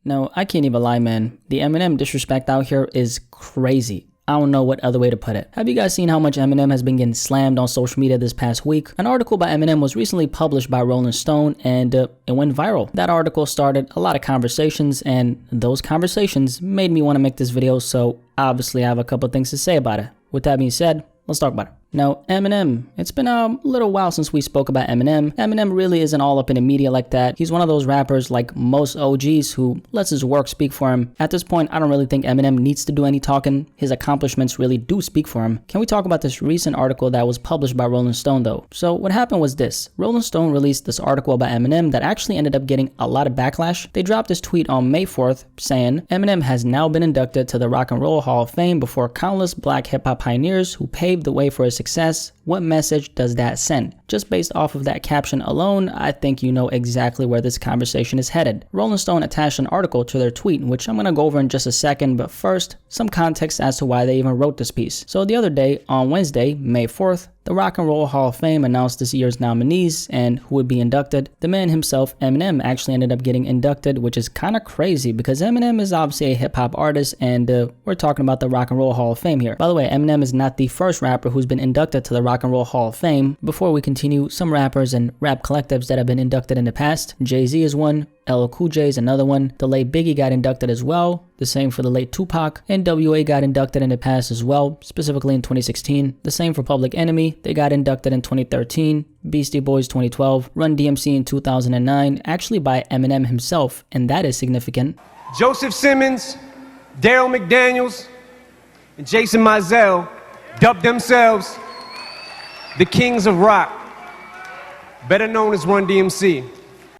No, I can't even lie, man. The Eminem disrespect out here is crazy. I don't know what other way to put it. Have you guys seen how much Eminem has been getting slammed on social media this past week? An article by Eminem was recently published by Rolling Stone and it went viral. That article started a lot of conversations and those conversations made me want to make this video, so obviously I have a couple things to say about it. With that being said, let's talk about it. Now, Eminem. It's been a little while since we spoke about Eminem. Eminem really isn't all up in the media like that. He's one of those rappers like most OGs who lets his work speak for him. At this point, I don't really think Eminem needs to do any talking. His accomplishments really do speak for him. Can we talk about this recent article that was published by Rolling Stone though? So what happened was this. Rolling Stone released this article about Eminem that actually ended up getting a lot of backlash. They dropped this tweet on May 4th saying, Eminem has now been inducted to the Rock and Roll Hall of Fame before countless black hip-hop pioneers who paved the way for his success. What message does that send? Just based off of that caption alone, I think you know exactly where this conversation is headed. Rolling Stone attached an article to their tweet, which I'm going to go over in just a second, but first, some context as to why they even wrote this piece. So the other day, on Wednesday, May 4th, the Rock and Roll Hall of Fame announced this year's nominees and who would be inducted. The man himself, Eminem, actually ended up getting inducted, which is kind of crazy because Eminem is obviously a hip-hop artist and we're talking about the Rock and Roll Hall of Fame here. By the way, Eminem is not the first rapper who's been inducted to the Rock and Roll Hall of Fame. Before we continue, some rappers and rap collectives that have been inducted in the past. Jay-Z is one. LL Cool J is another one. The late Biggie got inducted as well. The same for the late Tupac. NWA got inducted in the past as well, specifically in 2016. The same for Public Enemy. They got inducted in 2013. Beastie Boys 2012. Run DMC in 2009, actually by Eminem himself, and that is significant. Joseph Simmons, Daryl McDaniels, and Jason Mizell dubbed themselves the Kings of Rock, better known as Run DMC.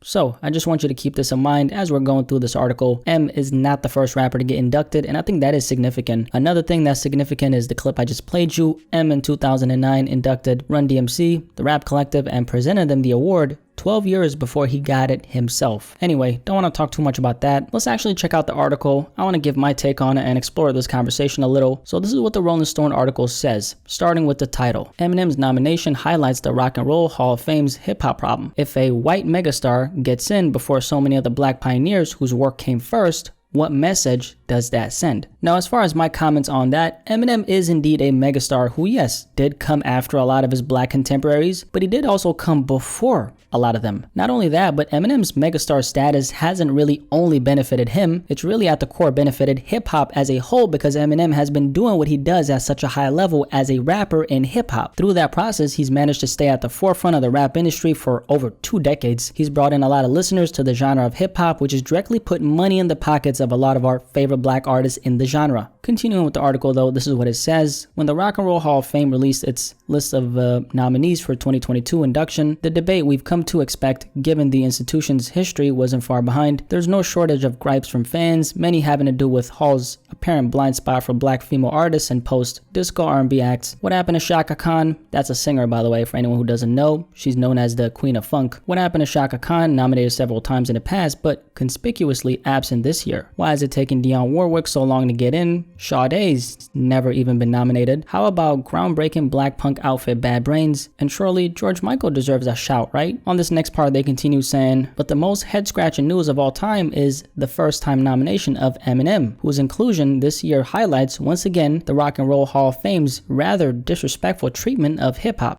So, I just want you to keep this in mind as we're going through this article. M is not the first rapper to get inducted, and I think that is significant. Another thing that's significant is the clip I just played you. M in 2009 inducted Run DMC, the rap collective, and presented them the award 12 years before he got it himself. Anyway, don't want to talk too much about that. Let's actually check out the article. I want to give my take on it and explore this conversation a little. So this is what the Rolling Stone article says, starting with the title. Eminem's nomination highlights the Rock and Roll Hall of Fame's hip-hop problem. If a white megastar gets in before so many of the black pioneers whose work came first, what message does that send? Now, as far as my comments on that, Eminem is indeed a megastar who, yes, did come after a lot of his black contemporaries, but he did also come before a lot of them. Not only that, but Eminem's megastar status hasn't really only benefited him, it's really at the core benefited hip-hop as a whole because Eminem has been doing what he does at such a high level as a rapper in hip-hop. Through that process, he's managed to stay at the forefront of the rap industry for over 2 decades. He's brought in a lot of listeners to the genre of hip-hop, which has directly put money in the pockets of a lot of our favorite black artists in the genre. Continuing with the article though, this is what it says. When the Rock and Roll Hall of Fame released its list of nominees for 2022 induction, the debate we've come to expect given the institution's history wasn't far behind. There's no shortage of gripes from fans, many having to do with Hall's apparent blind spot for black female artists and post-disco R&B acts. What happened to Chaka Khan? That's a singer, by the way, for anyone who doesn't know. She's known as the Queen of Funk. What happened to Chaka Khan? Nominated several times in the past, but conspicuously absent this year. Why is it taking Dionne Warwick so long to get in? Sade's never even been nominated. How about groundbreaking black punk outfit Bad Brains? And surely George Michael deserves a shout, right? On this next part, they continue saying, but the most head-scratching news of all time is the first-time nomination of Eminem, whose inclusion this year highlights, once again, the Rock and Roll Hall of Fame's rather disrespectful treatment of hip-hop.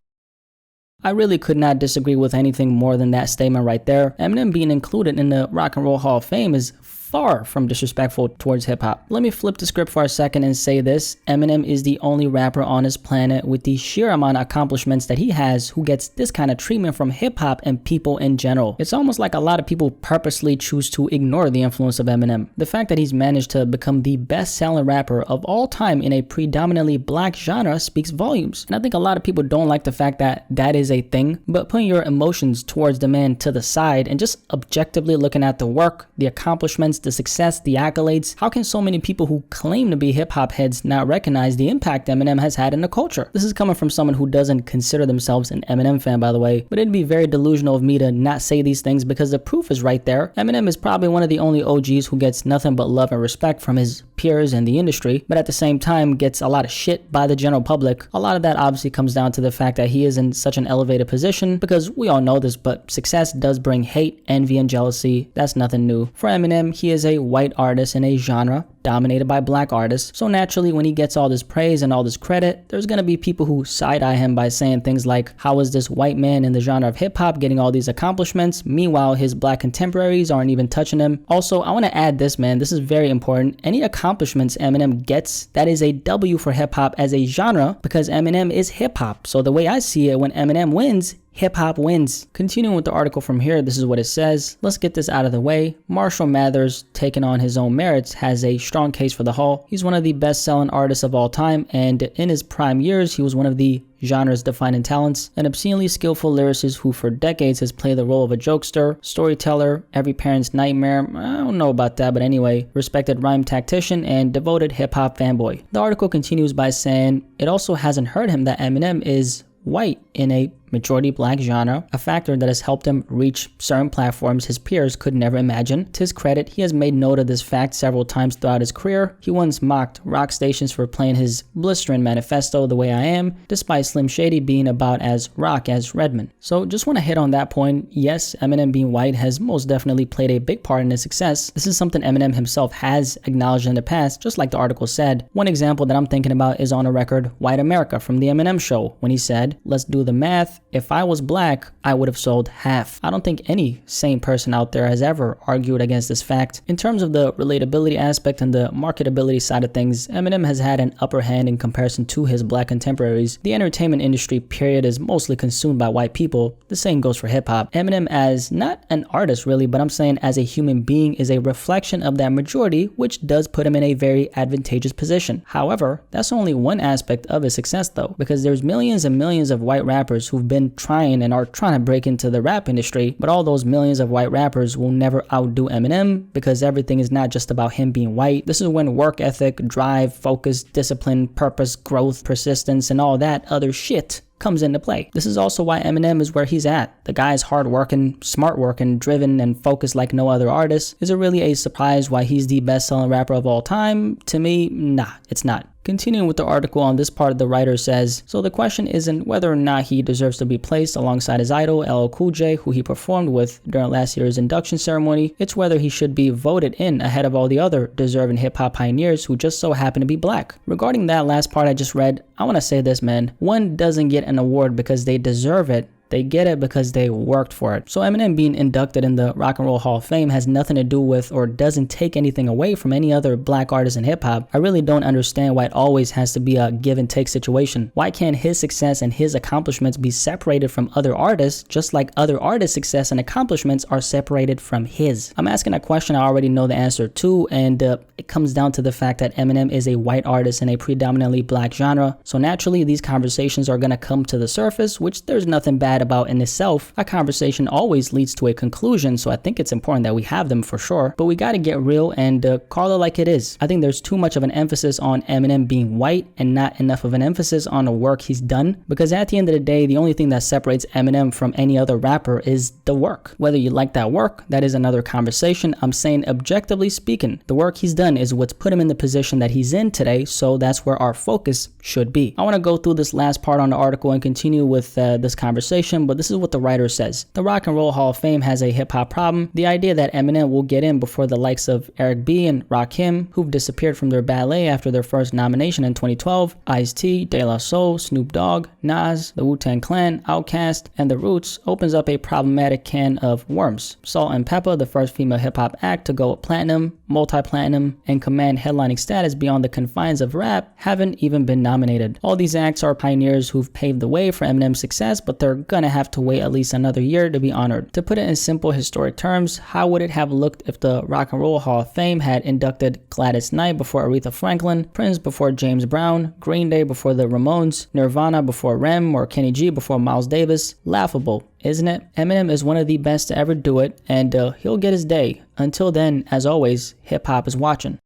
I really could not disagree with anything more than that statement right there. Eminem being included in the Rock and Roll Hall of Fame is far from disrespectful towards hip-hop. Let me flip the script for a second and say this. Eminem is the only rapper on this planet with the sheer amount of accomplishments that he has who gets this kind of treatment from hip-hop and people in general. It's almost like a lot of people purposely choose to ignore the influence of Eminem. The fact that he's managed to become the best-selling rapper of all time in a predominantly black genre speaks volumes. And I think a lot of people don't like the fact that that is a thing, but putting your emotions towards the man to the side and just objectively looking at the work, the accomplishments, the success, the accolades, how can so many people who claim to be hip-hop heads not recognize the impact Eminem has had in the culture? This is coming from someone who doesn't consider themselves an Eminem fan, by the way, but it'd be very delusional of me to not say these things because the proof is right there. Eminem is probably one of the only OGs who gets nothing but love and respect from his peers in the industry, but at the same time gets a lot of shit by the general public. A lot of that obviously comes down to the fact that he is in such an elevated position, because we all know this, but success does bring hate, envy, and jealousy. That's nothing new. For Eminem, he is a white artist in a genre dominated by black artists, so naturally when he gets all this praise and all this credit, there's gonna be people who side-eye him by saying things like, how is this white man in the genre of hip-hop getting all these accomplishments? Meanwhile, his black contemporaries aren't even touching him. Also, I want to add this, man, this is very important. Any accomplishments Eminem gets, that is a W for hip-hop as a genre, because Eminem is hip-hop. So the way I see it, when Eminem wins, hip-hop wins. Continuing with the article from here, this is what it says. Let's get this out of the way. Marshall Mathers, taking on his own merits, has a strong case for the Hall. He's one of the best-selling artists of all time, and in his prime years, he was one of the genre's defining talents, an obscenely skillful lyricist who for decades has played the role of a jokester, storyteller, every parent's nightmare, I don't know about that, but anyway, respected rhyme tactician, and devoted hip-hop fanboy. The article continues by saying it also hasn't hurt him that Eminem is white in a majority black genre, a factor that has helped him reach certain platforms his peers could never imagine. To his credit, he has made note of this fact several times throughout his career. He once mocked rock stations for playing his blistering manifesto, The Way I Am, despite Slim Shady being about as rock as Redman. So just want to hit on that point. Yes, Eminem being white has most definitely played a big part in his success. This is something Eminem himself has acknowledged in the past, just like the article said. One example that I'm thinking about is on a record, White America from the Eminem Show, when he said, let's do the math. If I was black, I would have sold half. I don't think any sane person out there has ever argued against this fact. In terms of the relatability aspect and the marketability side of things, Eminem has had an upper hand in comparison to his black contemporaries. The entertainment industry, period, is mostly consumed by white people. The same goes for hip-hop. Eminem, as not an artist really, but I'm saying as a human being, is a reflection of that majority, which does put him in a very advantageous position. However, that's only one aspect of his success though, because there's millions and millions of white rappers who've been trying and are trying to break into the rap industry, but all those millions of white rappers will never outdo Eminem, because everything is not just about him being white. This is when work ethic, drive, focus, discipline, purpose, growth, persistence, and all that other shit comes into play. This is also why Eminem is where he's at. The guy is hard-working, smart-working, driven, and focused like no other artist. Is it really a surprise why he's the best-selling rapper of all time? To me, nah, it's not. Continuing with the article on this part, the writer says, so the question isn't whether or not he deserves to be placed alongside his idol, LL Cool J, who he performed with during last year's induction ceremony. It's whether he should be voted in ahead of all the other deserving hip-hop pioneers who just so happen to be black. Regarding that last part I just read, I want to say this, man. One doesn't get an award because they deserve it. They get it because they worked for it. So Eminem being inducted in the Rock and Roll Hall of Fame has nothing to do with or doesn't take anything away from any other black artist in hip hop. I really don't understand why it always has to be a give and take situation. Why can't his success and his accomplishments be separated from other artists, just like other artists' success and accomplishments are separated from his? I'm asking a question I already know the answer to, and it comes down to the fact that Eminem is a white artist in a predominantly black genre. So naturally, these conversations are gonna come to the surface, which there's nothing bad about in itself. A conversation always leads to a conclusion, so I think it's important that we have them for sure, but we gotta get real and call it like it is. I think there's too much of an emphasis on Eminem being white and not enough of an emphasis on the work he's done, because at the end of the day, the only thing that separates Eminem from any other rapper is the work. Whether you like that work, that is another conversation. I'm saying objectively speaking, the work he's done is what's put him in the position that he's in today, so that's where our focus should be. I want to go through this last part on the article and continue with this conversation, but this is what the writer says. The Rock and Roll Hall of Fame has a hip-hop problem. The idea that Eminem will get in before the likes of Eric B. and Rakim, who've disappeared from their ballet after their first nomination in 2012, Ice-T, De La Soul, Snoop Dogg, Nas, the Wu-Tang Clan, Outkast, and The Roots opens up a problematic can of worms. Salt and Pepper, the first female hip-hop act to go platinum, multi-platinum, and command headlining status beyond the confines of rap, haven't even been nominated. All these acts are pioneers who've paved the way for Eminem's success, but they're gonna have to wait at least another year to be honored. To put it in simple historic terms, how would it have looked if the Rock and Roll Hall of Fame had inducted Gladys Knight before Aretha Franklin, Prince before James Brown, Green Day before the Ramones, Nirvana before Rem, or Kenny G before Miles Davis? Laughable, isn't it? Eminem is one of the best to ever do it, and he'll get his day. Until then, as always, hip-hop is watching.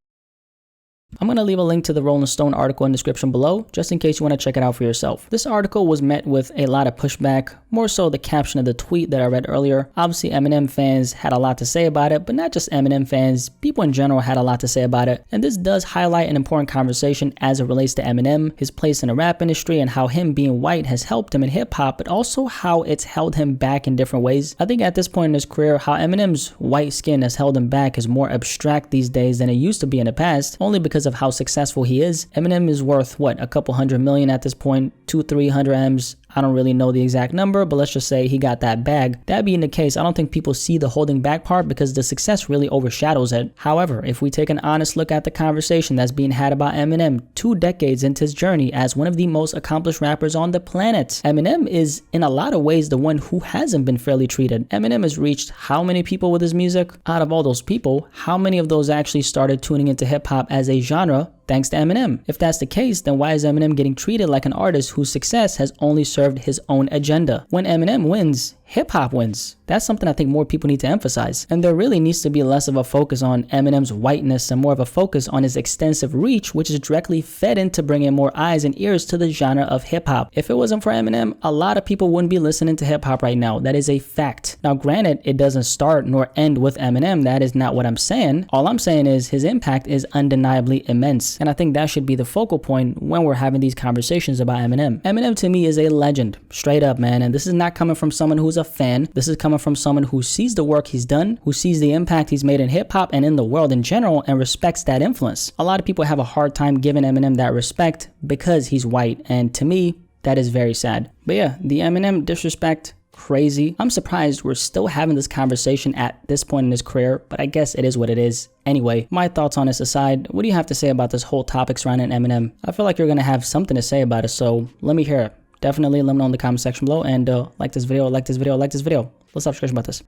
I'm going to leave a link to the Rolling Stone article in the description below, just in case you want to check it out for yourself. This article was met with a lot of pushback, more so the caption of the tweet that I read earlier. Obviously, Eminem fans had a lot to say about it, but not just Eminem fans, people in general had a lot to say about it. And this does highlight an important conversation as it relates to Eminem, his place in the rap industry, and how him being white has helped him in hip hop, but also how it's held him back in different ways. I think at this point in his career, how Eminem's white skin has held him back is more abstract these days than it used to be in the past, only because of how successful he is. Eminem is worth what, a couple $100 million at this point, 200-300 M's. I don't really know the exact number, but let's just say he got that bag. That being the case, I don't think people see the holding back part because the success really overshadows it. However, if we take an honest look at the conversation that's being had about Eminem 2 decades into his journey as one of the most accomplished rappers on the planet, Eminem is in a lot of ways the one who hasn't been fairly treated. Eminem has reached how many people with his music? Out of all those people, how many of those actually started tuning into hip hop as a genre thanks to Eminem? If that's the case, then why is Eminem getting treated like an artist whose success has only served his own agenda? When Eminem wins, hip-hop wins. That's something I think more people need to emphasize. And there really needs to be less of a focus on Eminem's whiteness and more of a focus on his extensive reach, which is directly fed into bringing more eyes and ears to the genre of hip-hop. If it wasn't for Eminem, a lot of people wouldn't be listening to hip-hop right now. That is a fact. Now, granted, it doesn't start nor end with Eminem. That is not what I'm saying. All I'm saying is his impact is undeniably immense. And I think that should be the focal point when we're having these conversations about Eminem. Eminem to me is a legend, straight up, man. And this is not coming from someone who's a fan. This is coming from someone who sees the work he's done, who sees the impact he's made in hip hop and in the world in general, and respects that influence. A lot of people have a hard time giving Eminem that respect because he's white. And to me, that is very sad. But yeah, the Eminem disrespect, crazy. I'm surprised we're still having this conversation at this point in his career, but I guess it is what it is. Anyway, my thoughts on this aside, what do you have to say about this whole topic surrounding Eminem? I feel like you're gonna have something to say about it, so let me hear it. Definitely let me know in the comment section below, and like this video, like this video, like this video. Let's stop discussing about this.